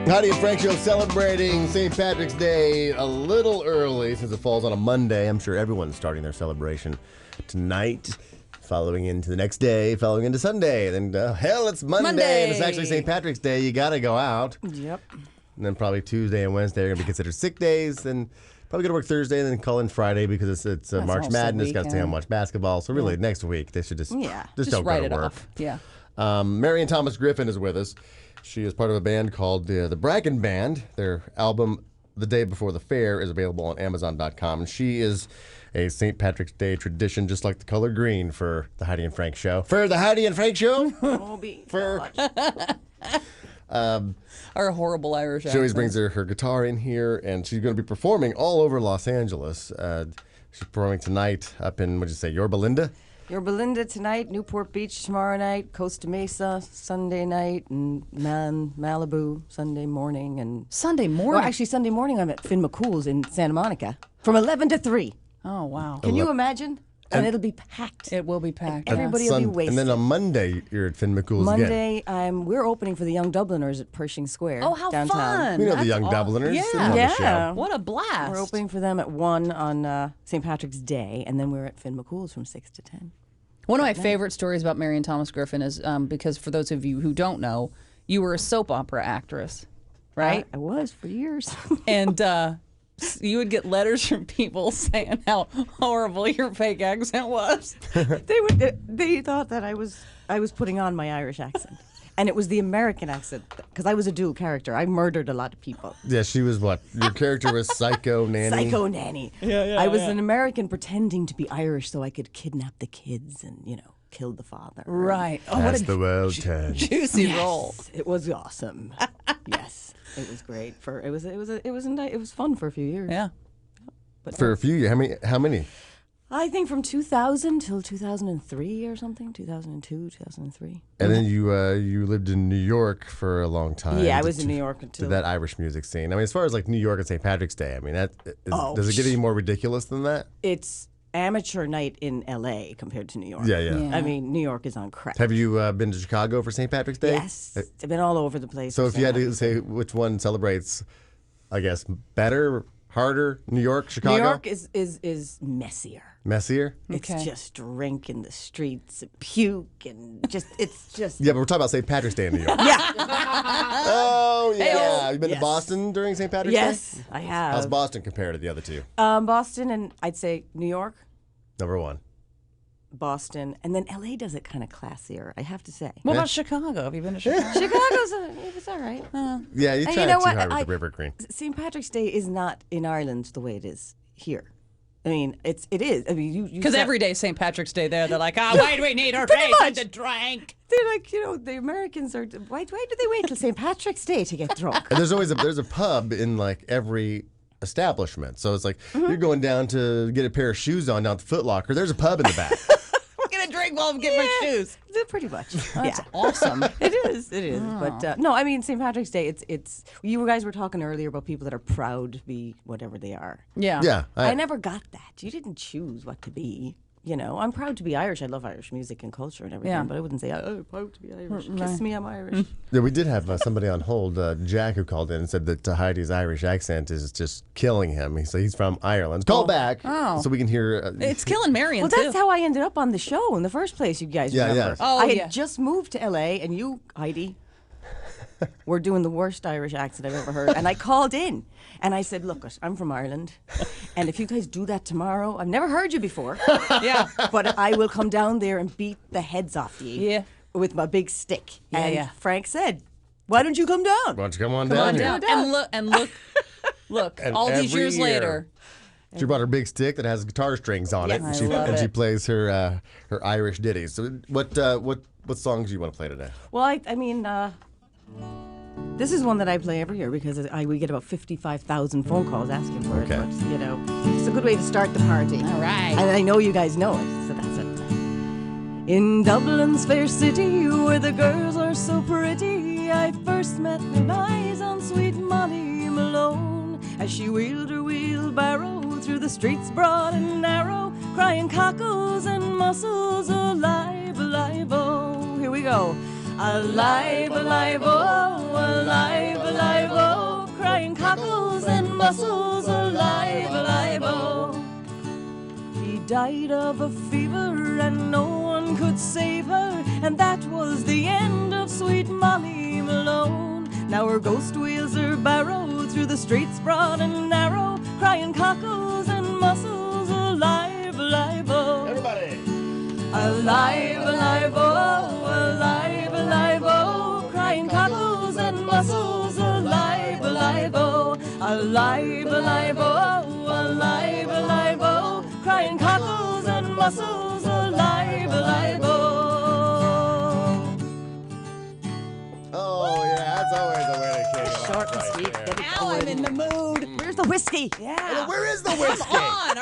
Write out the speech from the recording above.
Heidi and Frank show celebrating St. Patrick's Day a little early since it falls on a Monday. I'm sure everyone's starting their celebration tonight, following into the next day, following into Sunday. And then, hell, it's Monday, and it's actually St. Patrick's Day. You got to go out. Yep. And then probably Tuesday and Wednesday are going to be considered sick days. And probably going to work Thursday and then call in Friday because it's March Madness. Got to stay on watch basketball. So really, next week, they should just don't write go it to work. off. Yeah. Merrian Griffin is with us. She is part of a band called the Bracken Band. Their album, The Day Before the Fair, is available on Amazon.com. And she is a St. Patrick's Day tradition, just like the color green for the Heidi and Frank show. For the Heidi and Frank show? Our horrible Irish accent. She always brings her guitar in here, and she's going to be performing all over Los Angeles. She's performing tonight up in, what'd you say, Yorba Linda? Yorba Linda tonight, Newport Beach tomorrow night, Costa Mesa Sunday night, and Malibu Sunday morning. And Sunday morning? Well, actually, Sunday morning I'm at Finn McCool's in Santa Monica from 11 to 3. Oh, wow. Can you imagine? And it'll be packed. It will be packed. Everybody will be wasted. And then on Monday, you're at Finn McCool's again. Monday, we're opening for the Young Dubliners at Pershing Square. Oh, how downtown. fun. We know the Young Dubliners. Yeah. What a blast. We're opening for them at 1 on St. Patrick's Day, and then we're at Finn McCool's from 6 to 10. One of my favorite stories about Merrian Griffin is because for those of you who don't know, you were a soap opera actress, right? I was for years. And you would get letters from people saying how horrible your fake accent was. They thought that I was putting on my Irish accent. And it was the American accent, because I was a dual character. I murdered a lot of people. Yeah, she was what? Your character was Psycho Nanny? Psycho Nanny. I was an American pretending to be Irish so I could kidnap the kids and, kill the father. Right. Oh, what the world turns. Juicy role. It was awesome. Yes, it was great. It was fun for a few years. Yeah. But For a few years. How many? I think from 2000 till 2003 or something, 2002, 2003. And then you lived in New York for a long time. Yeah, I was in New York until... To that Irish music scene. I mean, as far as like New York and St. Patrick's Day, I mean, does it get any more ridiculous than that? It's amateur night in L.A. compared to New York. Yeah. I mean, New York is on crack. Have you been to Chicago for St. Patrick's Day? Yes. I've been all over the place. So if you had to say which one celebrates, I guess, better, harder, New York, Chicago? New York is messier. Messier? It's just drink in the streets, and puke, and it's just... Yeah, but we're talking about St. Patrick's Day in New York. Yeah. Oh, yeah. You've been to Boston during St. Patrick's Day? Yes, I have. How's Boston compared to the other two? Boston, and I'd say New York. Number one. Boston, and then L.A. does it kind of classier, I have to say. What about Chicago? Have you been to Chicago? It's all right. Yeah, you tried too hard with the River Green. St. Patrick's Day is not in Ireland the way it is here. I mean, it is. I mean, you because every day St. Patrick's Day there, they're like, why do we need our face and to drink? They're like, the Americans are. Why do they wait till St. Patrick's Day to get drunk? And there's always a pub in like every establishment. So it's like you're going down to get a pair of shoes on down at the Foot Locker. There's a pub in the back. We're gonna drink while I'm getting my shoes. Pretty much. That's awesome. It is. But no, I mean St. Patrick's Day. It's. You guys were talking earlier about people that are proud to be whatever they are. Yeah. Yeah. I never got that. You didn't choose what to be. I'm proud to be Irish. I love Irish music and culture and everything. Yeah. But I wouldn't say, I'm proud to be Irish. Kiss me, I'm Irish. Yeah, we did have somebody on hold, Jack, who called in and said that Heidi's Irish accent is just killing him. He's from Ireland. Call back so we can hear. It's killing Merrian, well, that's how I ended up on the show in the first place, you guys remember. Yeah. Oh, I had just moved to L.A., and you, Heidi, were doing the worst Irish accent I've ever heard. And I called in, and I said, look, I'm from Ireland, and if you guys do that tomorrow, I've never heard you before. Yeah. But I will come down there and beat the heads off you. Yeah. With my big stick. Yeah, and Frank said, why don't you come down? Why don't you come on down here? And look, And all these every years year, later. She brought her big stick that has guitar strings on it, and she plays her Irish ditties. So what songs do you want to play today? Well, I mean, this is one that I play every year because we get about 55,000 phone calls asking for it. Okay. But, it's a good way to start the party. All right. And I know you guys know it, so that's it. In Dublin's fair city, where the girls are so pretty, I first met my eyes on sweet Molly Malone as she wheeled her wheelbarrow through the streets broad and narrow, crying cockles and mussels, alive, alive, oh. Here we go. Alive, alive, oh, alive, alive, oh. cockles and mussels, alive, alive, oh. He died of a fever and no one could save her, and that was the end of sweet Molly Malone. Now her ghost wheels her barrow through the streets broad and narrow, crying cockles and mussels, alive, alive, oh. Everybody. Alive, alive, oh, alive, alive, oh, crying cockles and mussels, alive, alive, oh, alive, alive, oh, alive, alive, oh, crying cockles and mussels, alive, alive, oh. Oh, yeah, that's always a way to kick it off Short and right sweet. there. Get it Now I'm going. in the mood. Where's the whiskey? Yeah. Where is the whiskey? Come on.